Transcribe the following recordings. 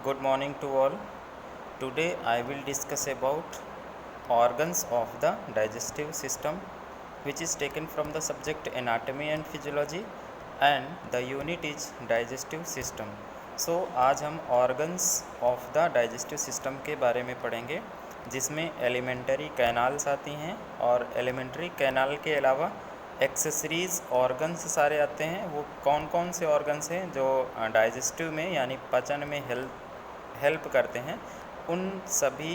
Good morning to all. Today I will discuss about organs of the digestive system, which is taken from the subject anatomy and physiology, and the unit is digestive system. So आज हम organs of the digestive system के बारे में पढ़ेंगे, जिसमें elementary canals आती हैं और एलिमेंट्री कैनाल के अलावा एक्सेसरीज ऑर्गन्स सारे आते हैं। वो कौन कौन से ऑर्गन्स हैं जो डाइजेस्टिव में यानी पचन में हेल्प करते हैं, उन सभी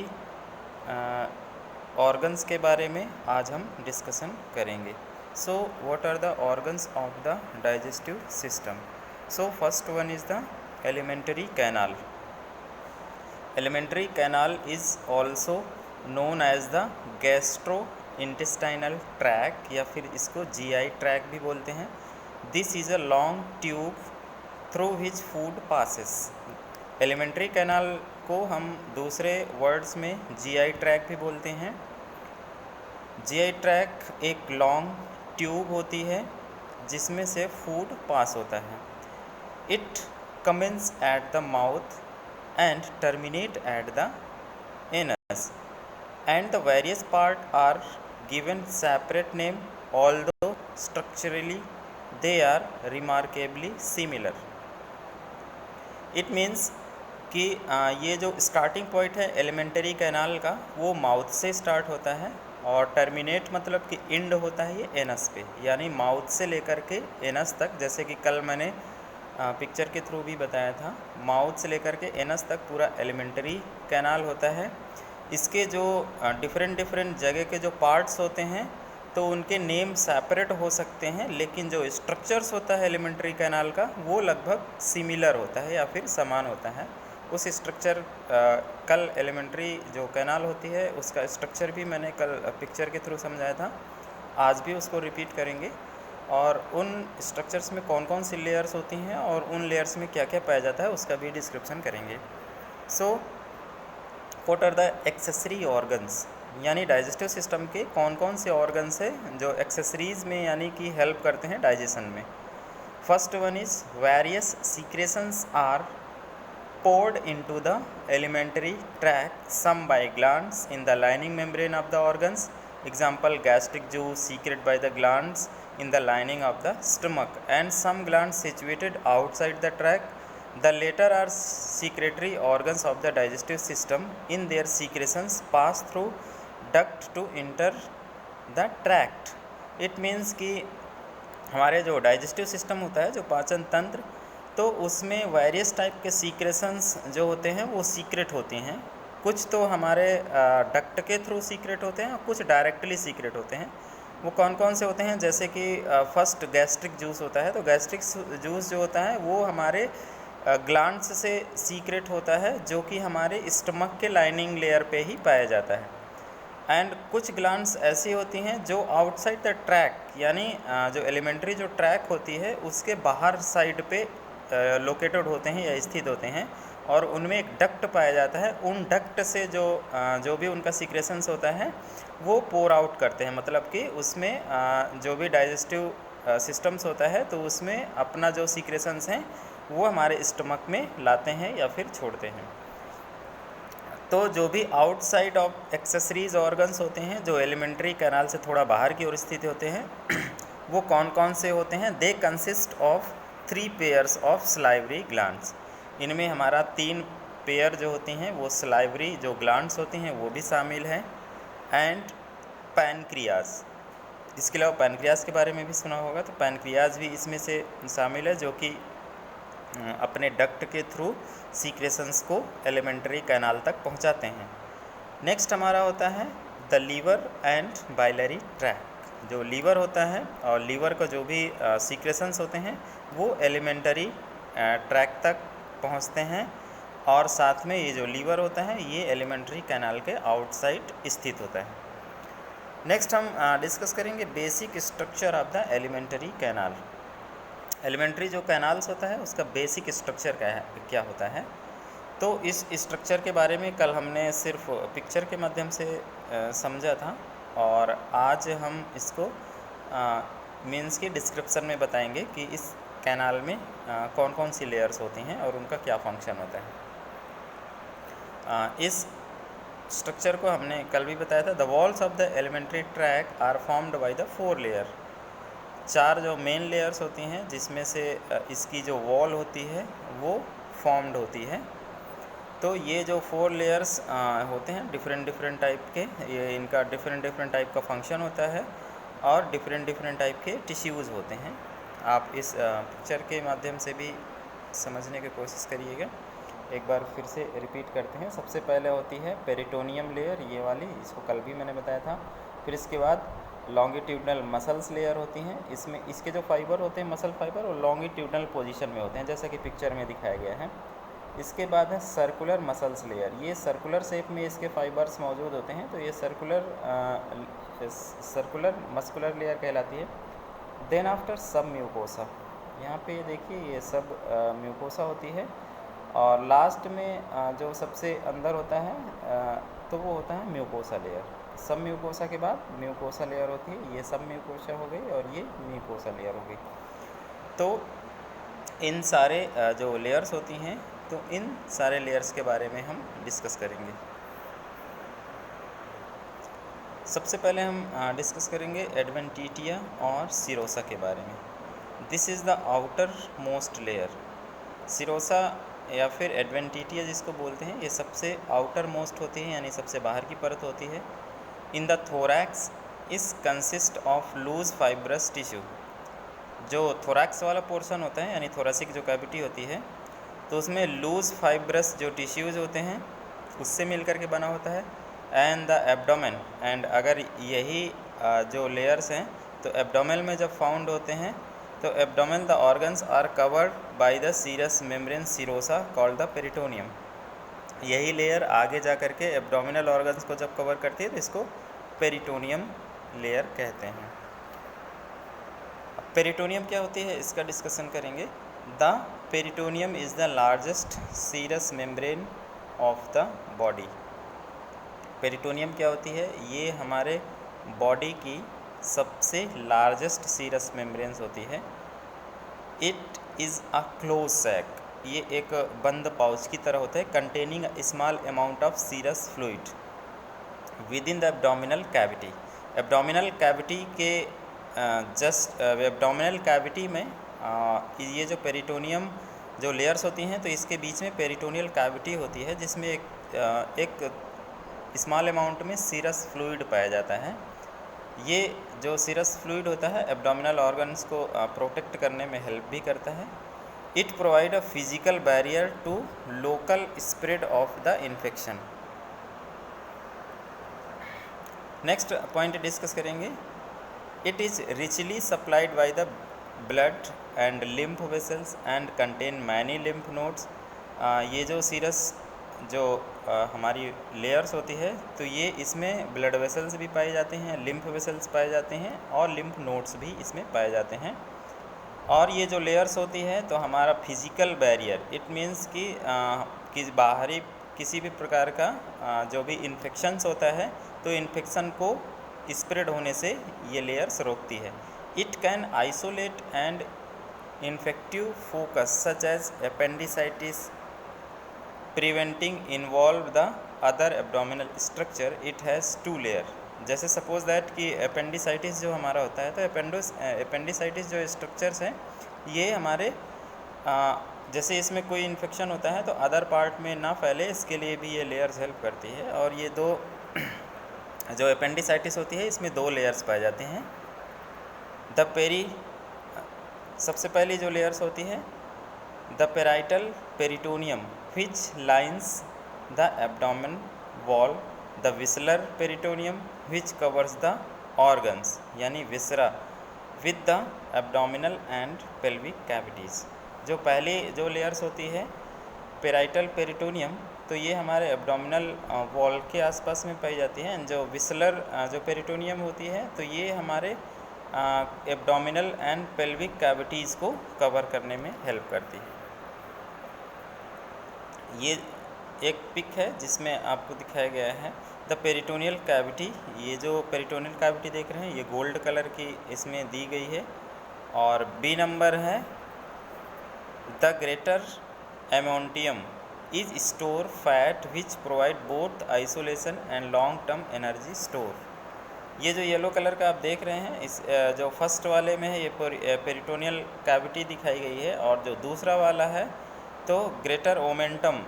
ऑर्गन्स के बारे में आज हम डिस्कशन करेंगे। So what are the organs of the digestive system? So first one is the elementary canal. Alimentary canal is also known as the gastro intestinal tract या फिर इसको जीआई ट्रैक भी बोलते हैं। This is a long tube through which food passes. Alimentary canal को हम दूसरे words में जीआई ट्रैक भी बोलते हैं। जीआई ट्रैक एक लॉन्ग ट्यूब होती है जिसमें से फूड पास होता है। It commences at the mouth and terminate at the anus, and the various parts are given separate name, although structurally they are remarkably similar. It means कि ये जो स्टार्टिंग पॉइंट है एलिमेंट्री कैनाल का वो mouth से start होता है और टर्मिनेट मतलब कि एंड होता है ये एनस पे, यानी माउथ से लेकर के एनस तक। जैसे कि कल मैंने पिक्चर के थ्रू भी बताया था, माउथ से लेकर के एनस तक पूरा एलिमेंट्री कैनाल होता है। इसके जो डिफरेंट जगह के जो पार्ट्स होते हैं तो उनके नेम सेपरेट हो सकते हैं, लेकिन जो स्ट्रक्चर्स होता है एलिमेंट्री कैनाल का वो लगभग सिमिलर होता है या फिर समान होता है। उस स्ट्रक्चर कल एलिमेंट्री जो कैनाल होती है उसका स्ट्रक्चर भी मैंने कल पिक्चर के थ्रू समझाया था, आज भी उसको रिपीट करेंगे और उन स्ट्रक्चर्स में कौन कौन सी लेयर्स होती हैं और उन लेयर्स में क्या क्या पाया जाता है उसका भी डिस्क्रिप्शन करेंगे। So what are the accessory organs, यानी डाइजेस्टिव सिस्टम के कौन कौन से ऑर्गन्स हैं जो एक्सेसरीज में यानी कि हेल्प करते हैं डाइजेशन में। First one is various secretions are poured into the alimentary tract, some by glands in the lining membrane of the organs. Example, gastric juice secreted by the glands in the lining of the stomach, and some glands situated outside the tract. The latter are secretory organs of the digestive system. In their secretions pass through duct to enter the tract. It means कि हमारे जो digestive system होता है, जो पाचन तंत्र, तो उसमें वेरियस टाइप के सीक्रेशंस जो होते हैं वो सीक्रेट होती हैं। कुछ तो हमारे डक्ट के थ्रू सीक्रेट होते हैं और कुछ डायरेक्टली सीक्रेट होते हैं। वो कौन कौन से होते हैं? जैसे कि फर्स्ट गैस्ट्रिक जूस होता है, तो गैस्ट्रिक जूस जो होता है वो हमारे ग्लैंड्स से सीक्रेट होता है, जो कि हमारे स्टमक के लाइनिंग लेयर पे ही पाया जाता है। एंड कुछ ग्लैंड्स ऐसी होती हैं जो आउटसाइड द ट्रैक, यानी जो एलिमेंट्री जो ट्रैक होती है उसके बाहर साइड पे लोकेटेड होते हैं या स्थित होते हैं और उनमें एक डक्ट पाया जाता है। उन डक्ट से जो भी उनका सीक्रेशंस होता है वो पोर आउट करते हैं, मतलब कि उसमें जो भी डाइजेस्टिव सिस्टम्स होता है तो उसमें अपना जो सीक्रेशंस हैं वो हमारे स्टमक में लाते हैं या फिर छोड़ते हैं। तो जो भी आउटसाइड ऑफ एक्सेसरीज ऑर्गन्स होते हैं जो एलिमेंट्री कैनाल से थोड़ा बाहर की ओर स्थित होते हैं वो कौन कौन से होते हैं? They consist of 3 pairs of salivary glands. इनमें हमारा 3 पेयर जो होती हैं वो सलाइवरी जो ग्लैंड्स होती हैं वो भी शामिल हैं, एंड पैनक्रियाज। इसके अलावा पैनक्रियाज के बारे में भी सुना होगा, तो पैनक्रियाज भी इसमें से शामिल है, जो कि अपने डक्ट के थ्रू सीक्रेशंस को एलिमेंट्री कैनाल तक पहुंचाते हैं। नेक्स्ट हमारा होता है the liver and biliary tract. जो लीवर होता है और लीवर का जो भी सीक्रेशंस होते हैं वो एलिमेंट्री ट्रैक तक पहुंचते हैं, और साथ में ये जो लीवर होता है ये एलिमेंट्री कैनाल के आउटसाइड स्थित होता है। नेक्स्ट हम डिस्कस करेंगे basic structure of the elementary canal. Elementary जो कैनाल्स होता है उसका बेसिक स्ट्रक्चर क्या होता है, तो इस स्ट्रक्चर के बारे में कल हमने सिर्फ पिक्चर के माध्यम से समझा था, और आज हम इसको मीन्स की डिस्क्रिप्शन में बताएंगे कि इस कैनाल में कौन कौन सी लेयर्स होती हैं और उनका क्या फंक्शन होता है। इस स्ट्रक्चर को हमने कल भी बताया था। The walls of the elementary tract are formed by the 4 layer. 4 जो मेन लेयर्स होती हैं जिसमें से इसकी जो वॉल होती है वो फॉर्म्ड होती है। तो ये जो 4 लेयर्स होते हैं डिफरेंट टाइप के, ये इनका डिफरेंट टाइप का फंक्शन होता है और डिफरेंट टाइप के टिश्यूज़ होते हैं। आप इस पिक्चर के माध्यम से भी समझने की कोशिश करिएगा। एक बार फिर से रिपीट करते हैं। सबसे पहले होती है पेरिटोनियम लेयर, ये वाली, इसको कल भी मैंने बताया था। फिर इसके बाद लॉन्गिट्यूडनल मसल्स लेयर होती हैं। इसमें इसके जो फाइबर होते हैं मसल फाइबर, वो लॉन्गिट्यूडनल पोजीशन में होते हैं जैसा कि पिक्चर में दिखाया गया है। इसके बाद है सर्कुलर मसल्स लेयर। ये सर्कुलर शेप में इसके फाइबर्स मौजूद होते हैं, तो ये सर्कुलर मस्कुलर लेयर कहलाती है। देन आफ्टर सब म्यूकोसा, यहाँ पे देखिए ये सब म्यूकोसा होती है। और लास्ट में जो सबसे अंदर होता है तो वो होता है म्यूकोसा लेयर। सब म्यूकोसा के बाद म्यूकोसा लेयर होती है। ये सब म्यूकोसा हो गई और ये म्यूकोसा लेयर हो गई। तो इन सारे जो लेयर्स होती हैं, तो इन सारे लेयर्स के बारे में हम डिस्कस करेंगे। सबसे पहले हम डिस्कस करेंगे एडवेंटिटिया और सिरोसा के बारे में। This is the outer most layer. Serosa या फिर एडवेंटिटिया जिसको बोलते हैं, ये सबसे आउटर मोस्ट होती है, यानी सबसे बाहर की परत होती है। In the thorax is consist of loose fibrous tissue. जो थोरैक्स वाला पोर्शन होता है यानी थोरेसिक जो कैविटी होती है, तो उसमें लूज फाइब्रस जो टिश्यूज़ होते हैं उससे मिलकर के बना होता है। एंड द एब्डोमेन, एंड अगर यही जो लेयर्स हैं तो एब्डोमेन में जब फाउंड होते हैं तो abdomen the organs are covered by the serous membrane serosa called the peritoneum. यही लेयर आगे जा कर के एब्डोमिनल ऑर्गन्स को जब कवर करती है तो इसको पेरिटोनियम लेयर कहते हैं। पेरिटोनियम क्या होती है इसका डिस्कशन करेंगे। The peritoneum is the largest serous membrane of the body. Peritoneum क्या होती है, ये हमारे बॉडी की सबसे लार्जेस्ट सीरस मेम्ब्रेन्स होती है। It is a close sac, ये एक बंद पाउच की तरह होता है, containing a small amount of serous fluid within the abdominal cavity. Abdominal cavity के एब्डोमिनल कैविटी में ये जो पेरिटोनियम जो लेयर्स होती हैं तो इसके बीच में पेरिटोनियल कैविटी होती है जिसमें एक स्मॉल अमाउंट में सीरस फ्लूइड पाया जाता है। ये जो सीरस फ्लूइड होता है एब्डोमिनल ऑर्गन्स को प्रोटेक्ट करने में हेल्प भी करता है। It provide a physical barrier to local spread of the infection. Next point discuss करेंगे। It is richly supplied by the blood and lymph vessels and contain many lymph nodes. ये जो serous जो हमारी layers होती है तो ये इसमें ब्लड वेसल्स भी पाए जाते हैं, लिम्फ वेसल्स पाए जाते हैं और लिम्फ नोड्स भी इसमें पाए जाते हैं। और ये जो लेयर्स होती है तो हमारा फिजिकल बैरियर, इट मीन्स कि बाहरी किसी भी प्रकार का जो भी इन्फेक्शंस होता है तो इन्फेक्शन को स्प्रेड होने से ये लेयर्स रोकती है। It can isolate and infective focus such as appendicitis preventing involve the other abdominal structure. It has 2 layer. जैसे सपोज दैट कि एपेंडिसाइटिस जो हमारा होता है तो एपेंडिसाइटिस जो स्ट्रक्चर्स हैं ये हमारे जैसे इसमें कोई इन्फेक्शन होता है तो अदर पार्ट में ना फैले, इसके लिए भी ये लेयर्स हेल्प करती है। और ये दो जो एपेंडिसाइटिस होती है इसमें 2 लेयर्स पाए जाते हैं। सबसे पहली जो लेयर्स होती है the parietal peritoneum which lines the abdomen wall, the visceral peritoneum which covers the organs यानी viscera with the abdominal and pelvic cavities। जो पहली जो लेयर्स होती है पेराइटल पेरिटोनियम तो ये हमारे एब्डोमिनल वॉल के आसपास में पाई जाती है। जो विसलर जो पेरिटोनियम होती है तो ये हमारे एब्डोमिनल एंड पेल्विक कैविटीज़ को कवर करने में हेल्प करती है। ये एक पिक है जिसमें आपको दिखाया गया है द पेरिटोनियल कैविटी। ये जो पेरिटोनियल कैविटी देख रहे हैं ये गोल्ड कलर की इसमें दी गई है। और बी नंबर है the greater omentum is store fat which provide both isolation and long term energy store. ये जो येलो कलर का आप देख रहे हैं, इस जो फर्स्ट वाले में है ये पेरिटोनियल कैविटी दिखाई गई है, और जो दूसरा वाला है तो ग्रेटर ओमेंटम।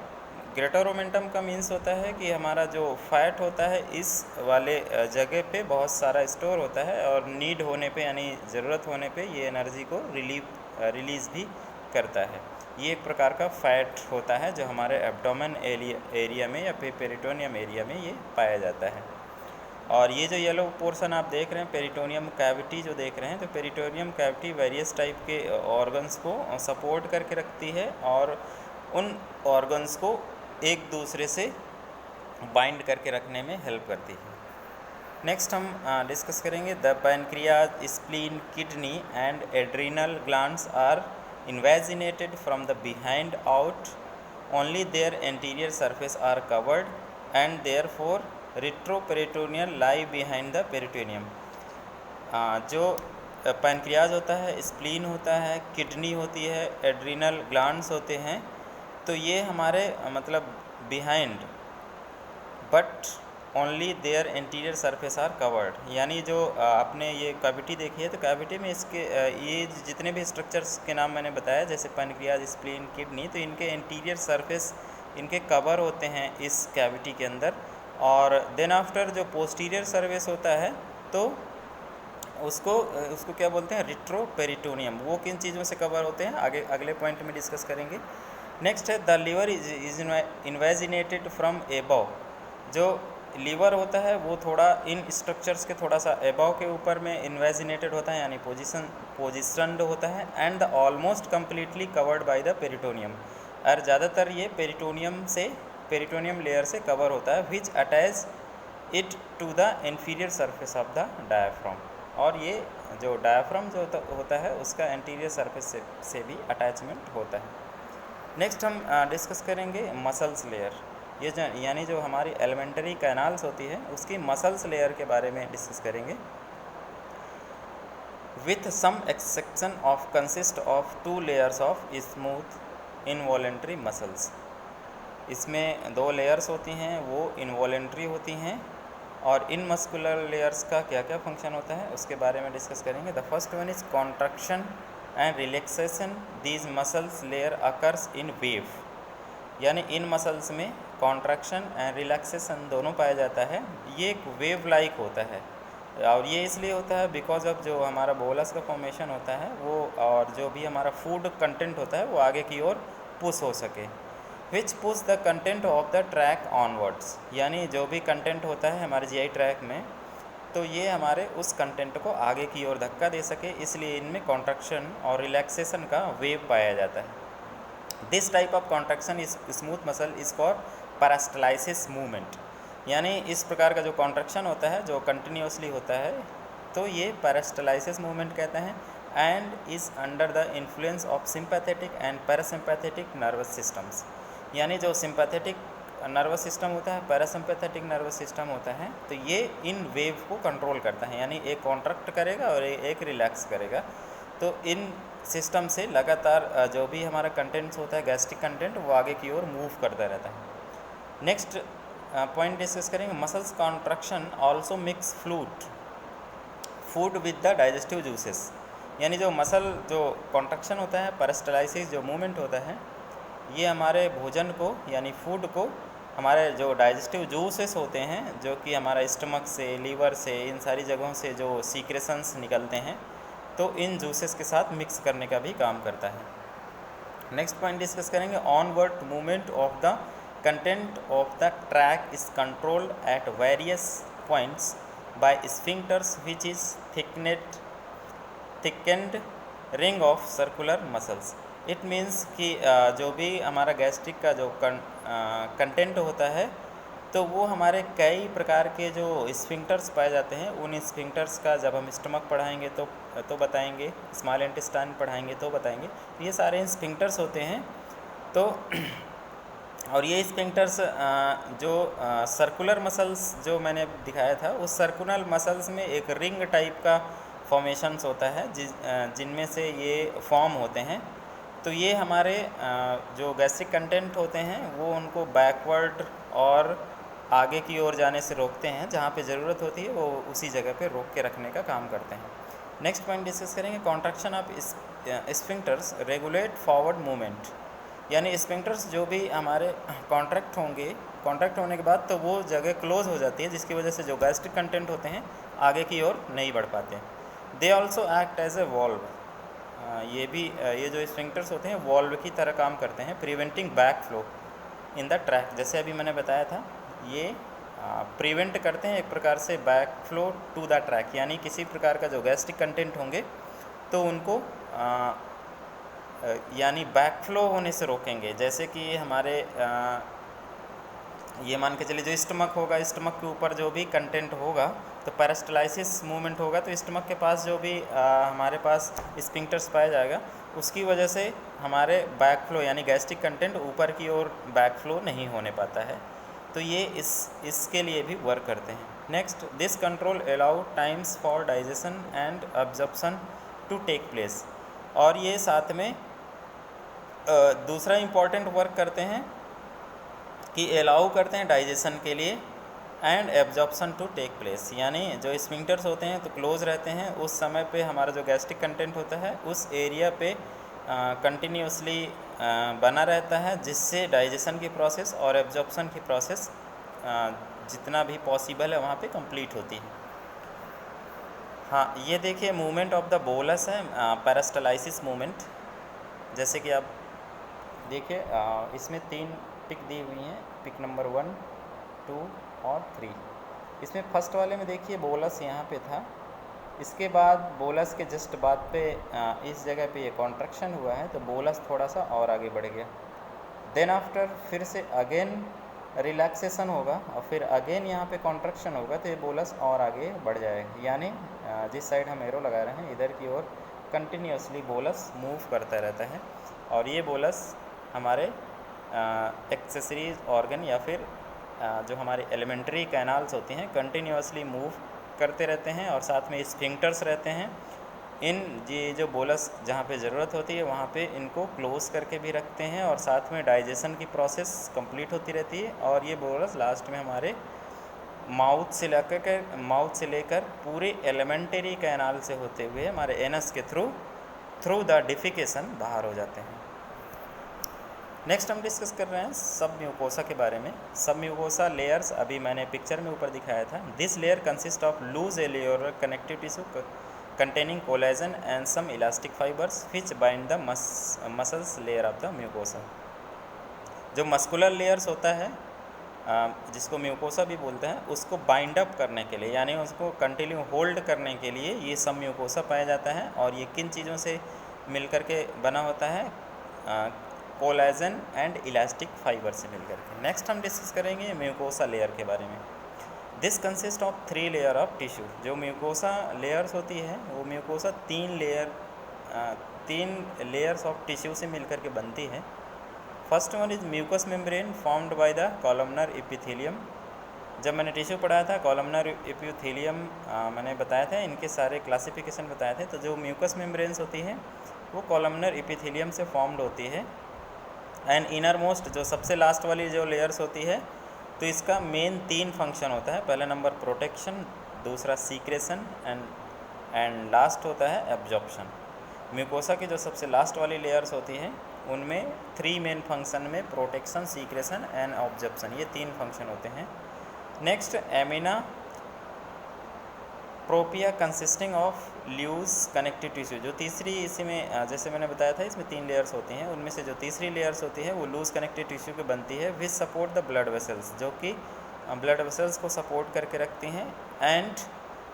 ग्रेटर ओमेंटम का मीन्स होता है कि हमारा जो फैट होता है इस वाले जगह पे बहुत सारा स्टोर होता है, और नीड होने पे यानी ज़रूरत होने पे ये एनर्जी को रिलीज़ भी करता है। ये एक प्रकार का फैट होता है जो हमारे एब्डोमेन एरिया में या फिर पेरिटोनियम एरिया में ये पाया जाता है। और ये जो येलो पोर्शन आप देख रहे हैं पेरिटोनियम कैविटी जो देख रहे हैं, तो पेरिटोनियम कैविटी वेरियस टाइप के ऑर्गन्स को सपोर्ट करके रखती है और उन ऑर्गन्स को एक दूसरे से बाइंड करके रखने में हेल्प करती है। नेक्स्ट हम डिस्कस करेंगे the pancreas, spleen, kidney and adrenal glands are invaginated from the behind out, only their anterior surface are covered and therefore retroperitoneal lie behind the peritoneum. जो pancreas होता है, spleen होता है, kidney होती है, adrenal glands होते हैं, तो ये हमारे मतलब behind but only their interior surface are covered, यानी जो आपने ये कैविटी देखी है तो कैविटी में इसके ये जितने भी स्ट्रक्चर्स के नाम मैंने बताया जैसे पैनक्रियाज, स्प्लीन, किडनी, तो इनके इंटीरियर सरफेस इनके कवर होते हैं इस कैविटी के अंदर। और देन आफ्टर जो पोस्टीरियर सरफेस होता है तो उसको क्या बोलते हैं, रिट्रोपेरिटोनियम। वो किन चीज़ों से कवर होते हैं आगे अगले पॉइंट में डिस्कस करेंगे। नेक्स्ट है the liver is invaginated from above. जो लीवर होता है वो थोड़ा इन स्ट्रक्चर्स के थोड़ा सा एबव के ऊपर में इन्वेजिनेटेड होता है यानी पोजिशनड होता है, and the almost completely covered by the peritoneum, और ज़्यादातर ये पेरिटोनियम लेयर से कवर होता है, which attach it to the inferior surface of the diaphragm. और ये जो डायाफ्राम जो होता है उसका इंटीरियर सरफेस से भी अटैचमेंट होता है। नेक्स्ट हम डिस्कस करेंगे मसल्स लेयर। ये यानी जो हमारी एलिमेंट्री कैनाल्स होती है उसकी मसल्स लेयर के बारे में डिस्कस करेंगे। With some exception of consist of 2 layers of smooth involuntary muscles. इसमें 2 लेयर्स होती हैं, वो इनवॉलेंट्री होती हैं, और इन मस्कुलर लेयर्स का क्या क्या फंक्शन होता है उसके बारे में डिस्कस करेंगे। The first one is contraction and relaxation. These muscles layer occurs in wave, यानी इन मसल्स में कॉन्ट्रैक्शन एंड रिलैक्सेशन दोनों पाया जाता है। ये एक वेव लाइक होता है, और ये इसलिए होता है बिकॉज ऑफ जो हमारा बोलस का फॉर्मेशन होता है वो, और जो भी हमारा फूड कंटेंट होता है वो आगे की ओर पुश हो सके। Which push the content of the track onwards, यानी जो भी कंटेंट होता है हमारे जीआई ट्रैक में तो ये हमारे उस कंटेंट को आगे की ओर धक्का दे सके, इसलिए इनमें कॉन्ट्रैक्शन और रिलैक्सेशन का वेव पाया जाता है। This type of contraction is smooth muscle is for peristalsis movement, यानी इस प्रकार का जो कॉन्ट्रैक्शन होता है जो कंटिन्यूसली होता है तो ये पैरास्टलाइसिस मूवमेंट कहते हैं, and is under the influence of sympathetic and parasympathetic nervous systems. यानी जो सिंपैथेटिक नर्वस सिस्टम होता है, पैरासिम्पैथेटिक नर्वस सिस्टम होता है, तो ये इन वेव को कंट्रोल करता है, यानी एक कॉन्ट्रैक्ट करेगा और एक रिलैक्स करेगा। तो इन सिस्टम से लगातार जो भी हमारा कंटेंट्स होता है गैस्ट्रिक कंटेंट वो आगे की ओर मूव करता रहता है। नेक्स्ट पॉइंट डिस्कस करेंगे muscles contraction also mix food with the digestive juices, यानी जो मसल जो कॉन्ट्रैक्शन होता है पैरास्टलाइसिस जो मूवमेंट होता है ये हमारे भोजन को यानी फूड को हमारे जो डाइजेस्टिव जूसेस होते हैं जो कि हमारा स्टमक से, लीवर से, इन सारी जगहों से जो सीक्रेशंस निकलते हैं तो इन जूसेस के साथ मिक्स करने का भी काम करता है। नेक्स्ट पॉइंट डिस्कस करेंगे onward movement of the content of the tract is controlled at various points by sphincters which is thickened ring of circular muscles. It means कि जो भी हमारा गैस्ट्रिक का जो कंटेंट होता है तो वो हमारे कई प्रकार के जो स्फिंक्टर्स पाए जाते हैं, उन स्फिंक्टर्स का जब हम स्टमक पढ़ाएंगे तो बताएंगे, स्मॉल इंटेस्टाइन पढ़ाएंगे तो बताएंगे। ये सारे स्फिंक्टर्स होते हैं तो और ये स्फिंक्टर्स जो सर्कुलर मसल्स जो मैंने दिखाया था उस सर्कुलर मसल्स में एक रिंग टाइप का फॉर्मेशंस होता है जिनमें से ये फॉर्म होते हैं। तो ये हमारे जो गैस्ट्रिक कंटेंट होते हैं वो उनको बैकवर्ड और आगे की ओर जाने से रोकते हैं, जहाँ पे ज़रूरत होती है वो उसी जगह पे रोक के रखने का काम करते हैं। नेक्स्ट पॉइंट डिस्कस करेंगे, contraction of sphincters regulate forward movement. यानी स्फिंक्टर्स जो भी हमारे कॉन्ट्रैक्ट होंगे, कॉन्ट्रैक्ट होने के बाद तो वो जगह क्लोज हो जाती है, जिसकी वजह से जो गैस्ट्रिक कंटेंट होते हैं आगे की ओर नहीं बढ़ पाते। They also act as a valve. ये भी ये जो स्फिंक्टर्स होते हैं वॉल्व की तरह काम करते हैं, preventing back flow in the track. जैसे अभी मैंने बताया था, ये प्रिवेंट करते हैं एक प्रकार से back flow to the tract, यानी किसी प्रकार का जो गैस्ट्रिक कंटेंट होंगे तो उनको यानी बैक फ्लो होने से रोकेंगे। जैसे कि हमारे ये मान के चलिए जो स्टमक होगा, स्टमक के ऊपर जो भी कंटेंट होगा तो पेरिस्टलाइसिस मूवमेंट होगा, तो स्टमक के पास जो भी हमारे पास स्फिंक्टर्स पाया जाएगा उसकी वजह से हमारे बैक फ्लो यानी गैस्ट्रिक कंटेंट ऊपर की ओर बैक फ्लो नहीं होने पाता है। तो ये इसके लिए भी वर्क करते हैं। Next, this control allow times for digestion and absorption to take place. और ये साथ में दूसरा इम्पॉर्टेंट वर्क करते हैं कि अलाउ करते हैं डाइजेशन के लिए and absorption to take place. यानी जो स्फिंक्टर्स होते हैं तो क्लोज रहते हैं, उस समय पे हमारा जो गैस्ट्रिक कंटेंट होता है उस एरिया पे कंटिन्यूसली बना रहता है, जिससे डाइजेशन की प्रोसेस और एब्जॉर्प्शन की प्रोसेस जितना भी पॉसिबल है वहाँ पे कंप्लीट होती है। हाँ, ये देखिए मूवमेंट ऑफ द बोलस है, पेरिस्टलाइसिस मूवमेंट। जैसे कि आप देखिए इसमें 3 पिक दी हुई हैं, पिक नंबर 1, 2 और 3। इसमें फर्स्ट वाले में देखिए बोलस यहाँ पे था, इसके बाद बोलस के जस्ट बाद पे इस जगह पे ये कॉन्ट्रैक्शन हुआ है तो बोलस थोड़ा सा और आगे बढ़ गया। देन आफ्टर फिर से अगेन रिलैक्सेशन होगा और फिर अगेन यहाँ पे कॉन्ट्रैक्शन होगा तो ये बोलस और आगे बढ़ जाएगा। यानी जिस साइड हम एरो लगा रहे हैं इधर की ओर कंटिन्यूसली बोलस मूव करता रहता है, और ये बोलस हमारे एक्सेसरीज ऑर्गन या फिर जो हमारे एलिमेंट्री कैनाल्स होती हैं कंटिन्यूसली मूव करते रहते हैं, और साथ में स्फिंक्टर्स रहते हैं। ये जो बोलस जहाँ पे ज़रूरत होती है वहाँ पे इनको क्लोज करके भी रखते हैं, और साथ में डाइजेशन की प्रोसेस कंप्लीट होती रहती है। और ये बोलस लास्ट में हमारे माउथ से लेकर पूरे एलिमेंट्री कैनाल से होते हुए हमारे एनस के थ्रू द डिफिकेशन बाहर हो जाते हैं। नेक्स्ट हम डिस्कस कर रहे हैं सब म्यूकोसा के बारे में। सब म्यूकोसा लेयर्स अभी मैंने पिक्चर में ऊपर दिखाया था। This layer consist of loose areolar connective tissue containing collagen and some elastic fibers which bind the muscles layer of the mucosa। जो मस्कुलर लेयर्स होता है जिसको म्यूकोसा भी बोलते हैं, उसको बाइंड अप करने के लिए यानी उसको कंटिन्यू होल्ड करने के लिए ये सब म्यूकोसा पाया जाता है। और ये किन चीज़ों से मिलकर के बना होता है? कोलाजन एंड इलास्टिक फाइबर से मिलकर के। नेक्स्ट हम डिस्कस करेंगे म्यूकोसा लेयर के बारे में। This consist of 3 layer of tissue. जो म्यूकोसा लेयर्स होती है वो म्यूकोसा 3 लेयर्स ऑफ टिश्यू से मिलकर के बनती है। First one is mucus membrane formed by the columnar epithelium. जब मैंने टिश्यू पढ़ाया था कॉलमनर एपिथेलियम मैंने बताया था, इनके सारे क्लासिफिकेशन बताए थे। तो जो म्यूकस मेम्ब्रेन्स होती है वो कॉलमनर एपिथेलियम से फॉर्म्ड होती है। एंड इनर मोस्ट जो सबसे लास्ट वाली जो लेयर्स होती है तो इसका मेन 3 फंक्शन होता है। पहला नंबर प्रोटेक्शन, दूसरा सीक्रेशन एंड लास्ट होता है एब्जॉर्प्शन। म्यूकोसा की जो सबसे लास्ट वाली लेयर्स होती हैं उनमें 3 मेन फंक्शन में प्रोटेक्शन, सीक्रेशन एंड ऑब्जॉर्प्शन, ये 3 फंक्शन होते हैं। Next lamina propria consisting of loose connective tissue. जो तीसरी इसी में जैसे मैंने बताया था इसमें 3 लेयर्स होती हैं, उनमें से जो तीसरी लेयर्स होती है वो लूज कनेक्टिव टिश्यू की बनती है विच सपोर्ट द ब्लड वेसल्स, जो कि ब्लड वेसल्स को सपोर्ट करके रखती हैं। एंड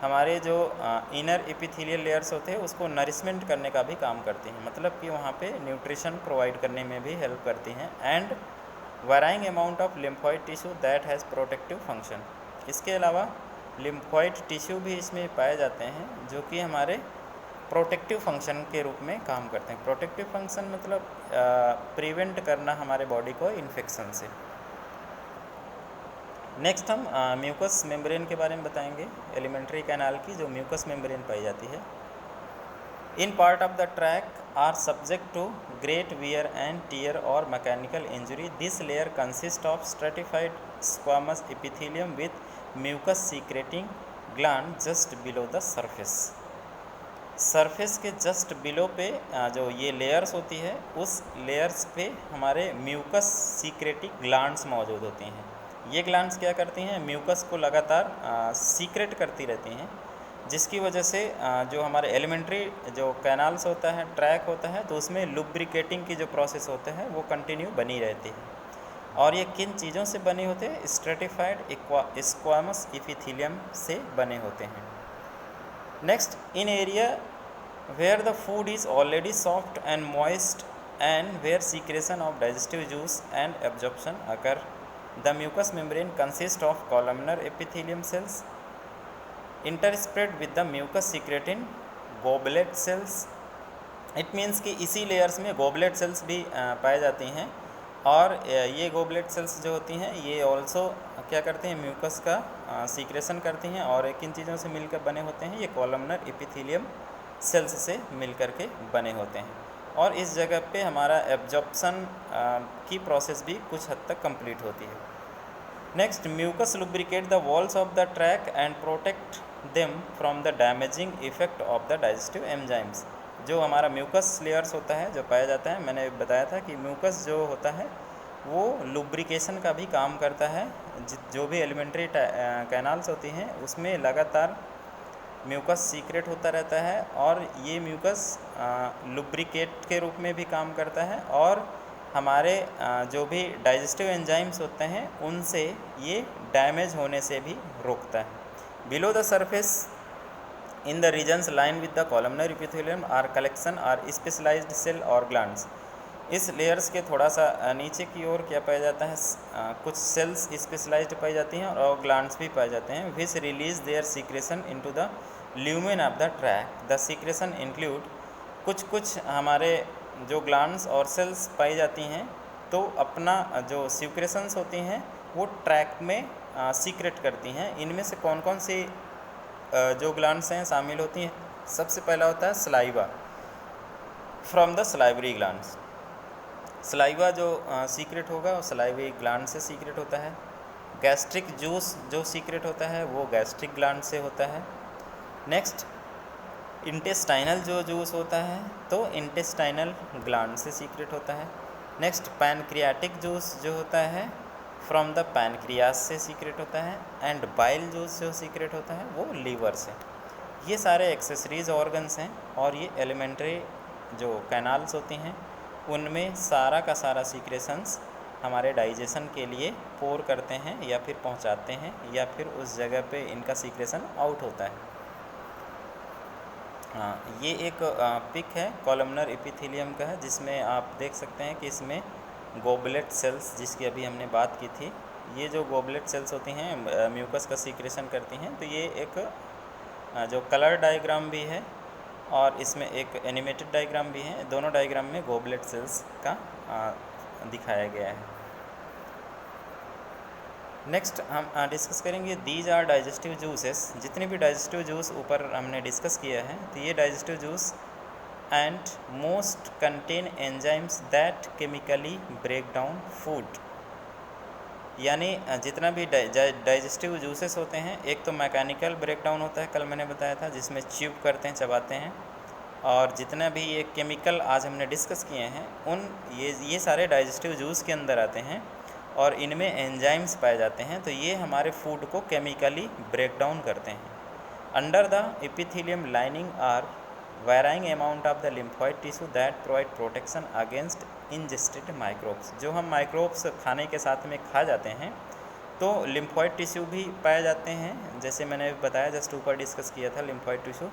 हमारे जो इनर एपिथेलियल लेयर्स होते हैं उसको नरिशमेंट करने का भी काम करती हैं, मतलब कि वहाँ पे न्यूट्रिशन प्रोवाइड करने में भी हेल्प करती हैं। And varying amount of lymphoid tissue that has protective function. इसके अलावा लिम्फॉइड टिश्यू भी इसमें पाए जाते हैं जो कि हमारे प्रोटेक्टिव फंक्शन के रूप में काम करते हैं। प्रोटेक्टिव फंक्शन मतलब प्रिवेंट करना हमारे बॉडी को इन्फेक्शन से। नेक्स्ट हम म्यूकस मेम्ब्रेन के बारे में बताएंगे। एलिमेंट्री कैनाल की जो म्यूकस मेम्ब्रेन पाई जाती है in part of the track are subject to great wear and tear or mechanical injury. This layer consists of stratified squamous epithelium with mucus secreting gland just below the surface. Surface के just below पे जो ये layers होती है, उस layers पे हमारे mucus secreting glands मौजूद होती हैं। ये ग्लैंड्स क्या करती हैं, म्यूकस को लगातार सीक्रेट करती रहती हैं, जिसकी वजह से जो हमारे एलिमेंट्री जो कैनाल्स होता है, ट्रैक होता है, तो उसमें लुब्रिकेटिंग की जो प्रोसेस होता है वो कंटिन्यू बनी रहती है। और ये किन चीज़ों से बने होते हैं, स्ट्रेटिफाइड स्क्वामस इपिथेलियम से बने होते हैं। Next, in area where the food is already soft and moist and where secretion of digestive juice and absorption occur. The mucous membrane consists of columnar epithelium cells interspread with the mucus secreting goblet cells. It means कि इसी layers में goblet sales भी पाए जाती हैं, और ये goblet sales जो होती हैं ये ऑल्सो क्या करती हैं, म्यूकस का सीक्रेशन करती हैं, और किन चीज़ों से मिलकर बने होते हैं, ये कॉलमनर एपिथेलियम सेल्स से मिलकर के बने होते हैं। और इस जगह पे हमारा एब्जॉर्प्शन की प्रोसेस भी कुछ हद तक कंप्लीट होती है। Next, mucus lubricate the walls of the tract and protect them from the damaging effect of the digestive enzymes. जो हमारा म्यूकस लेयर्स होता है जो पाया जाता है, मैंने बताया था कि म्यूकस जो होता है वो लुब्रिकेशन का भी काम करता है। जो भी एलिमेंट्री कैनाल्स होती हैं उसमें लगातार म्यूकस सीक्रेट होता रहता है, और ये म्यूकस लुब्रिकेट के रूप में भी काम करता है, और हमारे जो भी डाइजेस्टिव एंजाइम्स होते हैं उनसे ये डैमेज होने से भी रोकता है। Below the surface in the regions line with the columnar epithelium are collection are specialised cell और ग्लैंड्स। इस लेयर्स के थोड़ा सा नीचे की ओर क्या पाया जाता है, कुछ सेल्स स्पेशलाइज्ड पाई जाती हैं और ग्लैंड्स भी पाए जाते हैं, विच release there secretion into the lumen of the track. The secretion include, कुछ हमारे जो ग्लैंड्स और सेल्स पाई जाती हैं तो अपना जो सीक्रेशंस होती हैं वो ट्रैक में सीक्रेट करती हैं। इनमें से कौन कौन सी जो ग्लैंड्स हैं शामिल होती हैं, सबसे पहला होता है saliva from the salivary glands. Saliva जो सीक्रेट होगा वो सलाइवरी ग्लैंड से सीक्रेट होता है। गैस्ट्रिक जूस जो सीक्रेट होता है वो गैस्ट्रिक ग्लैंड से होता है। नेक्स्ट, इंटेस्टाइनल जो जूस होता है तो इंटेस्टाइनल ग्लैंड से सीक्रेट होता है। नेक्स्ट, पैनक्रियाटिक जूस जो होता है फ्रॉम द पैनक्रियास से सीक्रेट होता है। एंड बाइल जूस जो सीक्रेट होता है वो लीवर से। ये सारे एक्सेसरीज ऑर्गन्स हैं, और ये एलिमेंट्री जो कैनाल्स होती हैं उनमें सारा का सारा सीक्रेशंस हमारे डाइजेशन के लिए पोर करते हैं या फिर पहुंचाते हैं, या फिर उस जगह पे इनका सीक्रेशन आउट होता है। हाँ, ये एक पिक है कॉलमनर एपिथेलियम का है, जिसमें आप देख सकते हैं कि इसमें गोबलेट सेल्स जिसकी अभी हमने बात की थी, ये जो गोबलेट सेल्स होती हैं म्यूकस का सीक्रेशन करती हैं। तो ये एक जो कलर डायग्राम भी है और इसमें एक एनिमेटेड डायग्राम भी है। दोनों डायग्राम में गोबलेट सेल्स का दिखाया गया है। नेक्स्ट हम डिस्कस करेंगे दीज आर डाइजेस्टिव जूसेस। जितने भी डाइजेस्टिव जूस ऊपर हमने डिस्कस किया है, तो ये digestive juice and most contain enzymes that chemically break down food. यानी जितना भी डाइजेस्टिव जूसेस होते हैं, एक तो मैकेनिकल ब्रेकडाउन होता है, कल मैंने बताया था, जिसमें च्यूब करते हैं, चबाते हैं, और जितना भी ये केमिकल आज हमने डिस्कस किए हैं उन ये सारे डाइजेस्टिव जूस के अंदर आते हैं, और इनमें एंजाइम्स पाए जाते हैं। तो ये हमारे फूड को केमिकली ब्रेक डाउन करते हैं। Under the epithelium lining are varying amount of the lymphoid tissue that provide protection against ingested microbes। जो हम माइक्रोब्स खाने के साथ में खा जाते हैं तो लिम्फॉइड टिश्यू भी पाए जाते हैं, जैसे मैंने बताया, जस्ट ऊपर डिस्कस किया था लिम्फॉइड टिश्यू।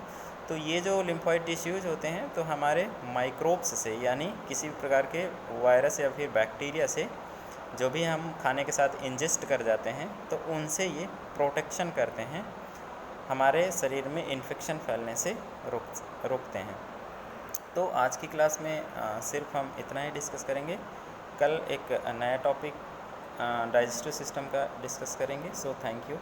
तो ये जो लिम्फॉइड टिश्यूज होते हैं तो हमारे माइक्रोब्स से, यानी किसी भी प्रकार के वायरस या फिर बैक्टीरिया से जो भी हम खाने के साथ इंजेस्ट कर जाते हैं तो उनसे ये प्रोटेक्शन करते हैं, हमारे शरीर में इन्फेक्शन फैलने से रोकते हैं। तो आज की क्लास में सिर्फ हम इतना ही डिस्कस करेंगे। कल एक नया टॉपिक डाइजेस्टिव सिस्टम का डिस्कस करेंगे। So thank you.